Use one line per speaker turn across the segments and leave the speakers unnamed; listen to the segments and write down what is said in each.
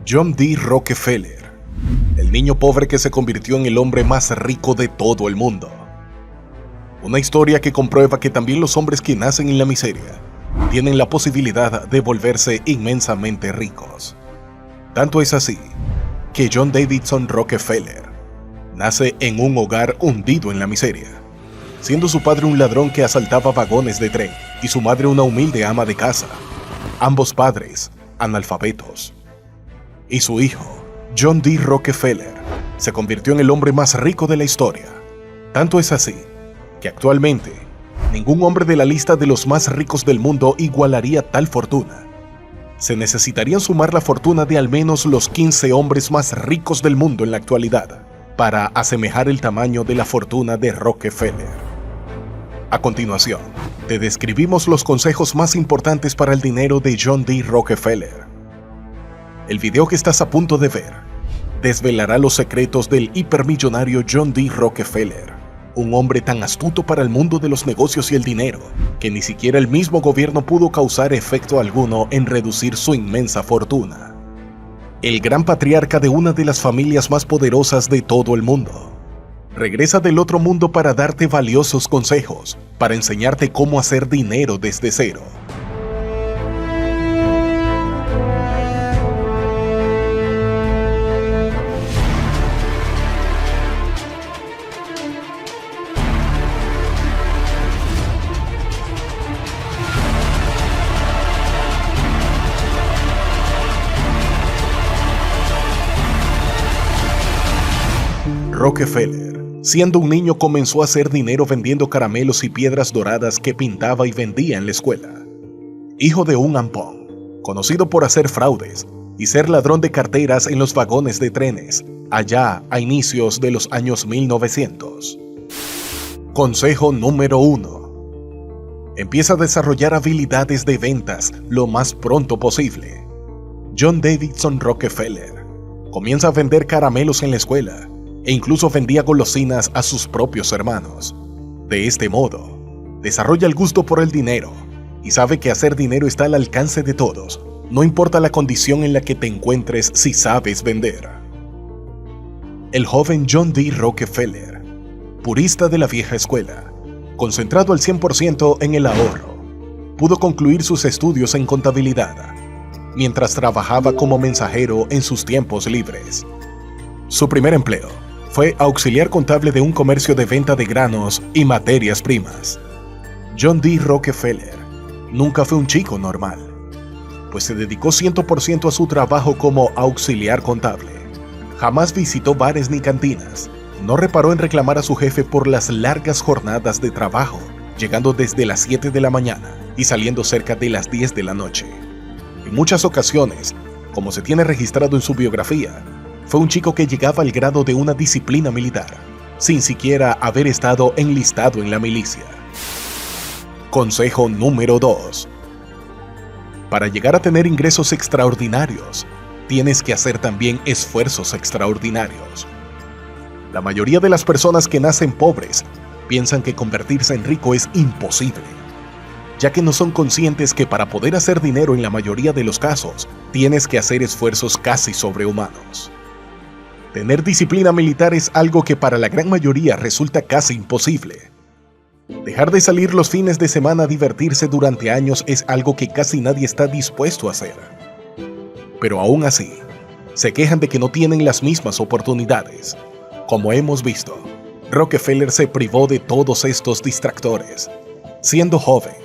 John D. Rockefeller, el niño pobre que se convirtió en el hombre más rico de todo el mundo. Una historia que comprueba que también los hombres que nacen en la miseria tienen la posibilidad de volverse inmensamente ricos. Tanto es así que John Davidson Rockefeller nace en un hogar hundido en la miseria, siendo su padre un ladrón que asaltaba vagones de tren y su madre una humilde ama de casa, ambos padres analfabetos. Y su hijo, John D. Rockefeller, se convirtió en el hombre más rico de la historia. Tanto es así que actualmente ningún hombre de la lista de los más ricos del mundo igualaría tal fortuna. Se necesitarían sumar la fortuna de al menos los 15 hombres más ricos del mundo en la actualidad para asemejar el tamaño de la fortuna de Rockefeller. A continuación, te describimos los consejos más importantes para el dinero de John D. Rockefeller. El video que estás a punto de ver desvelará los secretos del hipermillonario John D. Rockefeller, un hombre tan astuto para el mundo de los negocios y el dinero, que ni siquiera el mismo gobierno pudo causar efecto alguno en reducir su inmensa fortuna. El gran patriarca de una de las familias más poderosas de todo el mundo regresa del otro mundo para darte valiosos consejos, para enseñarte cómo hacer dinero desde cero. Rockefeller, siendo un niño, comenzó a hacer dinero vendiendo caramelos y piedras doradas que pintaba y vendía en la escuela. Hijo de un ampón, conocido por hacer fraudes y ser ladrón de carteras en los vagones de trenes, allá a inicios de los años 1900. Consejo número 1. Empieza a desarrollar habilidades de ventas lo más pronto posible. John Davidson Rockefeller comienza a vender caramelos en la escuela e incluso vendía golosinas a sus propios hermanos. De este modo, desarrolla el gusto por el dinero y sabe que hacer dinero está al alcance de todos, no importa la condición en la que te encuentres si sabes vender. El joven John D. Rockefeller, purista de la vieja escuela, concentrado al 100% en el ahorro, pudo concluir sus estudios en contabilidad, mientras trabajaba como mensajero en sus tiempos libres. Su primer empleo fue auxiliar contable de un comercio de venta de granos y materias primas. John D. Rockefeller nunca fue un chico normal, pues se dedicó 100% a su trabajo como auxiliar contable. Jamás visitó bares ni cantinas, no reparó en reclamar a su jefe por las largas jornadas de trabajo, llegando desde las 7 de la mañana y saliendo cerca de las 10 de la noche. En muchas ocasiones, como se tiene registrado en su biografía, fue un chico que llegaba al grado de una disciplina militar, sin siquiera haber estado enlistado en la milicia. Consejo número 2. Para llegar a tener ingresos extraordinarios, tienes que hacer también esfuerzos extraordinarios. La mayoría de las personas que nacen pobres piensan que convertirse en rico es imposible, ya que no son conscientes que para poder hacer dinero en la mayoría de los casos, tienes que hacer esfuerzos casi sobrehumanos. Tener disciplina militar es algo que para la gran mayoría resulta casi imposible. Dejar de salir los fines de semana a divertirse durante años es algo que casi nadie está dispuesto a hacer. Pero aún así, se quejan de que no tienen las mismas oportunidades. Como hemos visto, Rockefeller se privó de todos estos distractores, siendo joven,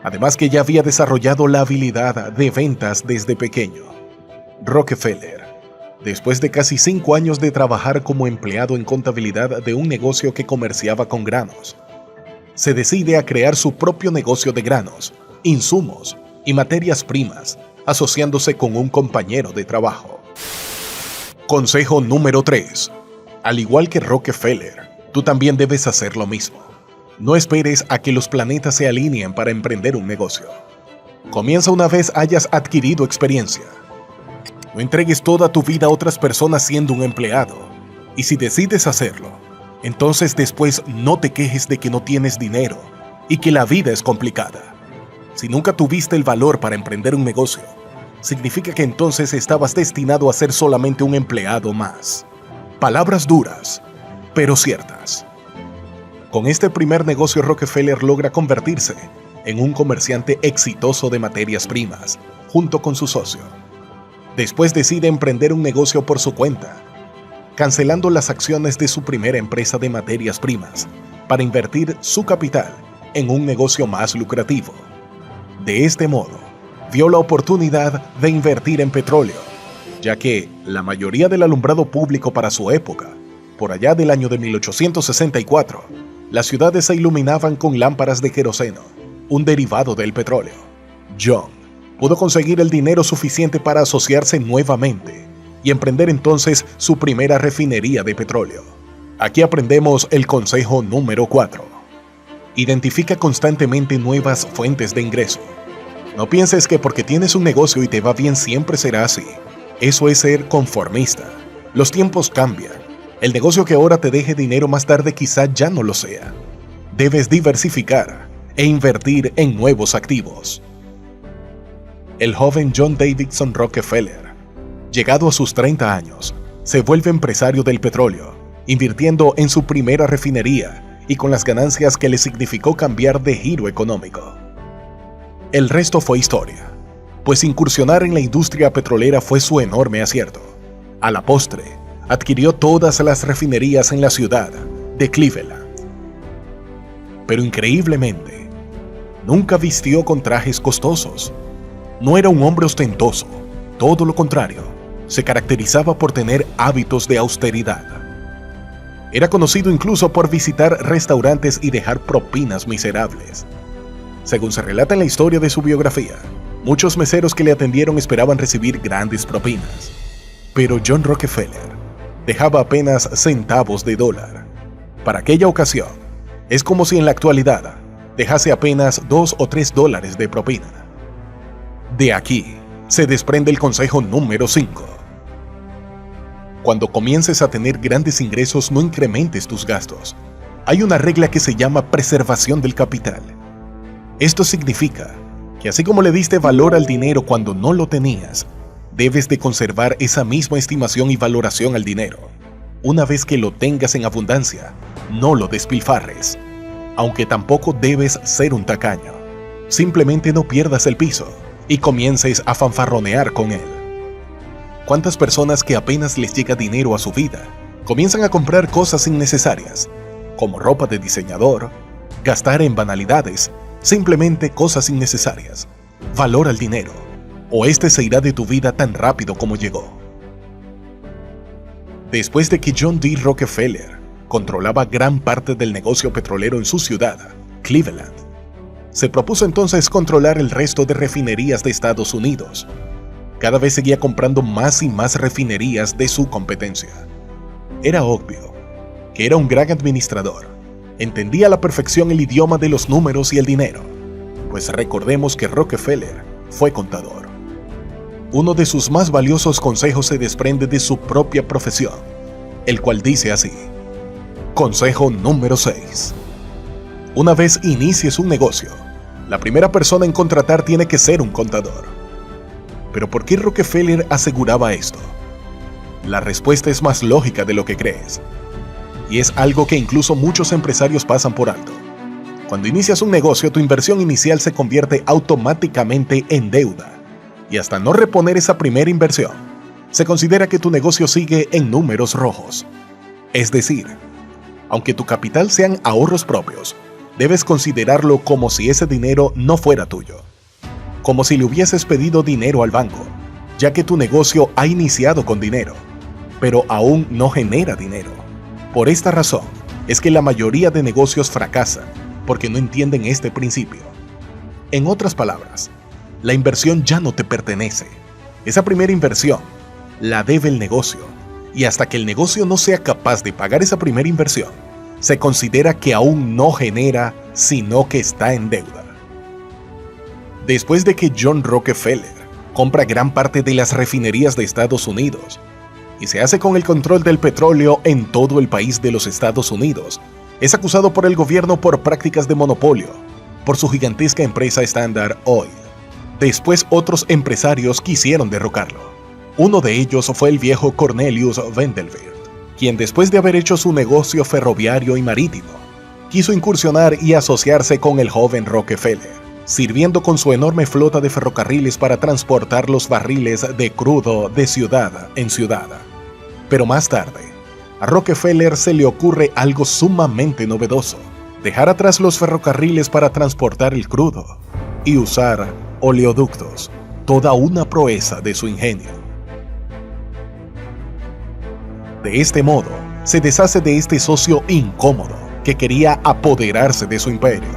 además que ya había desarrollado la habilidad de ventas desde pequeño. Rockefeller, después de casi 5 años de trabajar como empleado en contabilidad de un negocio que comerciaba con granos, se decide a crear su propio negocio de granos, insumos y materias primas, asociándose con un compañero de trabajo. Consejo número 3. Al igual que Rockefeller, tú también debes hacer lo mismo. No esperes a que los planetas se alineen para emprender un negocio. Comienza una vez hayas adquirido experiencia. No entregues toda tu vida a otras personas siendo un empleado. Y si decides hacerlo, entonces después no te quejes de que no tienes dinero y que la vida es complicada. Si nunca tuviste el valor para emprender un negocio, significa que entonces estabas destinado a ser solamente un empleado más. Palabras duras, pero ciertas. Con este primer negocio, Rockefeller logra convertirse en un comerciante exitoso de materias primas, junto con su socio. Después decide emprender un negocio por su cuenta, cancelando las acciones de su primera empresa de materias primas para invertir su capital en un negocio más lucrativo. De este modo, vio la oportunidad de invertir en petróleo, ya que la mayoría del alumbrado público para su época, por allá del año de 1864, las ciudades se iluminaban con lámparas de queroseno, un derivado del petróleo. John pudo conseguir el dinero suficiente para asociarse nuevamente y emprender entonces su primera refinería de petróleo. Aquí aprendemos el consejo número 4. Identifica constantemente nuevas fuentes de ingreso. No pienses que porque tienes un negocio y te va bien siempre será así. Eso es ser conformista. Los tiempos cambian. El negocio que ahora te deje dinero más tarde quizá ya no lo sea. Debes diversificar e invertir en nuevos activos. El joven John Davidson Rockefeller, llegado a sus 30 años, se vuelve empresario del petróleo, invirtiendo en su primera refinería y con las ganancias que le significó cambiar de giro económico. El resto fue historia, pues incursionar en la industria petrolera fue su enorme acierto. A la postre, adquirió todas las refinerías en la ciudad de Cleveland. Pero increíblemente, nunca vistió con trajes costosos. No era un hombre ostentoso, todo lo contrario, se caracterizaba por tener hábitos de austeridad. Era conocido incluso por visitar restaurantes y dejar propinas miserables. Según se relata en la historia de su biografía, muchos meseros que le atendieron esperaban recibir grandes propinas. Pero John Rockefeller dejaba apenas centavos de dólar. Para aquella ocasión, es como si en la actualidad dejase apenas $2 o $3 de propina. De aquí se desprende el consejo número 5. Cuando comiences a tener grandes ingresos, no incrementes tus gastos. Hay una regla que se llama preservación del capital. Esto significa que así como le diste valor al dinero cuando no lo tenías, debes de conservar esa misma estimación y valoración al dinero. Una vez que lo tengas en abundancia, no lo despilfarres. Aunque tampoco debes ser un tacaño. Simplemente no pierdas el piso y comiences a fanfarronear con él. ¿Cuántas personas que apenas les llega dinero a su vida comienzan a comprar cosas innecesarias, como ropa de diseñador, gastar en banalidades, simplemente cosas innecesarias? Valora el dinero, o este se irá de tu vida tan rápido como llegó. Después de que John D. Rockefeller controlaba gran parte del negocio petrolero en su ciudad, Cleveland, se propuso entonces controlar el resto de refinerías de Estados Unidos. Cada vez seguía comprando más y más refinerías de su competencia. Era obvio que era un gran administrador. Entendía a la perfección el idioma de los números y el dinero, pues recordemos que Rockefeller fue contador. Uno de sus más valiosos consejos se desprende de su propia profesión, el cual dice así. Consejo número 6. Una vez inicies un negocio, la primera persona en contratar tiene que ser un contador. ¿Pero por qué Rockefeller aseguraba esto? La respuesta es más lógica de lo que crees. Y es algo que incluso muchos empresarios pasan por alto. Cuando inicias un negocio, tu inversión inicial se convierte automáticamente en deuda. Y hasta no reponer esa primera inversión, se considera que tu negocio sigue en números rojos. Es decir, aunque tu capital sean ahorros propios, debes considerarlo como si ese dinero no fuera tuyo. Como si le hubieses pedido dinero al banco, ya que tu negocio ha iniciado con dinero, pero aún no genera dinero. Por esta razón, es que la mayoría de negocios fracasan, porque no entienden este principio. En otras palabras, la inversión ya no te pertenece. Esa primera inversión la debe el negocio, y hasta que el negocio no sea capaz de pagar esa primera inversión, se considera que aún no genera, sino que está en deuda. Después de que John Rockefeller compra gran parte de las refinerías de Estados Unidos y se hace con el control del petróleo en todo el país de los Estados Unidos, es acusado por el gobierno por prácticas de monopolio por su gigantesca empresa Standard Oil. Después otros empresarios quisieron derrocarlo. Uno de ellos fue el viejo Cornelius Vanderbilt, quien después de haber hecho su negocio ferroviario y marítimo, quiso incursionar y asociarse con el joven Rockefeller, sirviendo con su enorme flota de ferrocarriles para transportar los barriles de crudo de ciudad en ciudad. Pero más tarde, a Rockefeller se le ocurre algo sumamente novedoso: dejar atrás los ferrocarriles para transportar el crudo y usar oleoductos, toda una proeza de su ingenio. De este modo, se deshace de este socio incómodo que quería apoderarse de su imperio.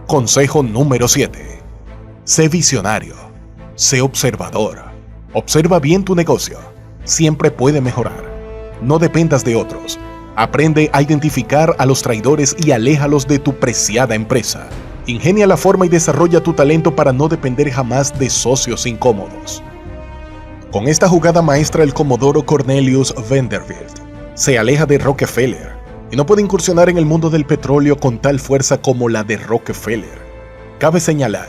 Consejo número 7. Sé visionario. Sé observador. Observa bien tu negocio. Siempre puede mejorar. No dependas de otros. Aprende a identificar a los traidores y aléjalos de tu preciada empresa. Ingenia la forma y desarrolla tu talento para no depender jamás de socios incómodos. Con esta jugada maestra, el comodoro Cornelius Vanderbilt se aleja de Rockefeller y no puede incursionar en el mundo del petróleo con tal fuerza como la de Rockefeller. Cabe señalar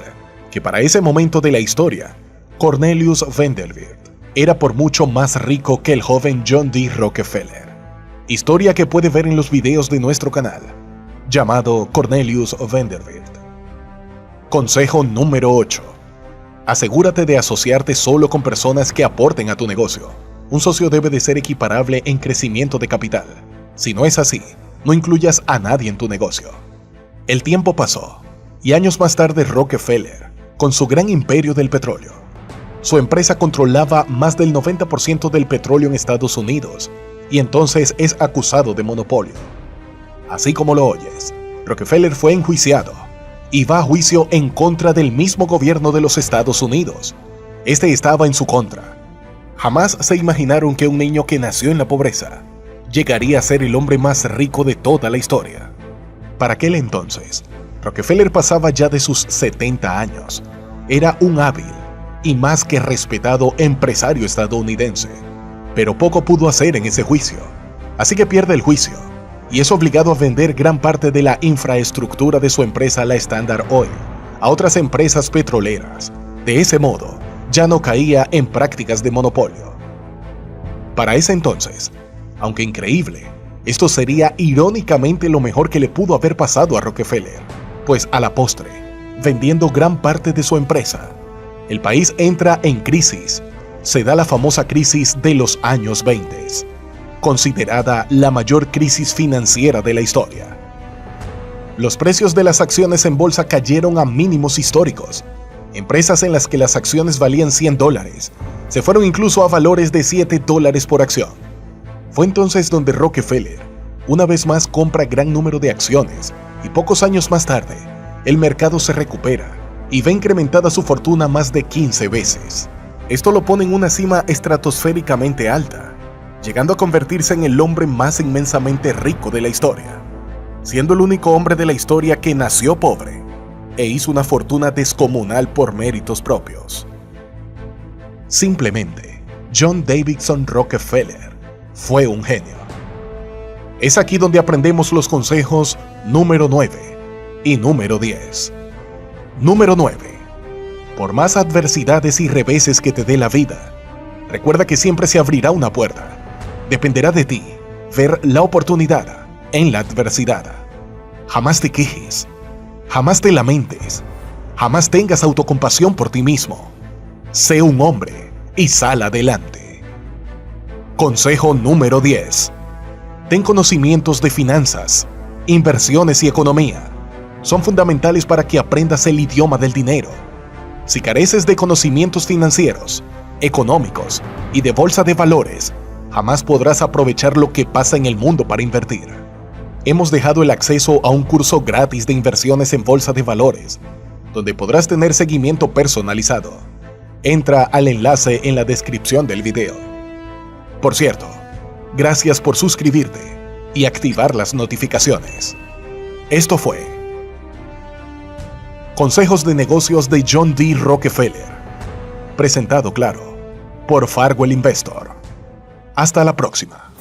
que para ese momento de la historia, Cornelius Vanderbilt era por mucho más rico que el joven John D. Rockefeller. Historia que puede ver en los videos de nuestro canal, llamado Cornelius Vanderbilt. Consejo número 8. Asegúrate de asociarte solo con personas que aporten a tu negocio. Un socio debe de ser equiparable en crecimiento de capital. Si no es así, no incluyas a nadie en tu negocio. El tiempo pasó, y años más tarde Rockefeller, con su gran imperio del petróleo. Su empresa controlaba más del 90% del petróleo en Estados Unidos, y entonces es acusado de monopolio. Así como lo oyes, Rockefeller fue enjuiciado y va a juicio en contra del mismo gobierno de los Estados Unidos. Este estaba en su contra. Jamás se imaginaron que un niño que nació en la pobreza llegaría a ser el hombre más rico de toda la historia. Para aquel entonces, Rockefeller pasaba ya de sus 70 años. Era un hábil y más que respetado empresario estadounidense, pero poco pudo hacer en ese juicio, así que pierde el juicio y es obligado a vender gran parte de la infraestructura de su empresa, la Standard Oil, a otras empresas petroleras. De ese modo, ya no caía en prácticas de monopolio. Para ese entonces, aunque increíble, esto sería irónicamente lo mejor que le pudo haber pasado a Rockefeller, pues a la postre, vendiendo gran parte de su empresa, el país entra en crisis. Se da la famosa crisis de los años 20, considerada la mayor crisis financiera de la historia. Los precios de las acciones en bolsa cayeron a mínimos históricos. Empresas en las que las acciones valían $100 se fueron incluso a valores de $7 por acción. Fue entonces donde Rockefeller, una vez más, compra gran número de acciones y pocos años más tarde, el mercado se recupera y ve incrementada su fortuna más de 15 veces. Esto lo pone en una cima estratosféricamente alta, llegando a convertirse en el hombre más inmensamente rico de la historia, siendo el único hombre de la historia que nació pobre e hizo una fortuna descomunal por méritos propios. Simplemente, John Davidson Rockefeller fue un genio. Es aquí donde aprendemos los consejos número 9 y número 10. Número 9. Por más adversidades y reveses que te dé la vida, recuerda que siempre se abrirá una puerta. Dependerá de ti ver la oportunidad en la adversidad. Jamás te quejes, jamás te lamentes, jamás tengas autocompasión por ti mismo. Sé un hombre y sal adelante. Consejo número 10. Ten conocimientos de finanzas, inversiones y economía. Son fundamentales para que aprendas el idioma del dinero. Si careces de conocimientos financieros, económicos y de bolsa de valores, jamás podrás aprovechar lo que pasa en el mundo para invertir. Hemos dejado el acceso a un curso gratis de inversiones en bolsa de valores, donde podrás tener seguimiento personalizado. Entra al enlace en la descripción del video. Por cierto, gracias por suscribirte y activar las notificaciones. Esto fue Consejos de negocios de John D. Rockefeller, presentado, claro, por Farwell Investor. Hasta la próxima.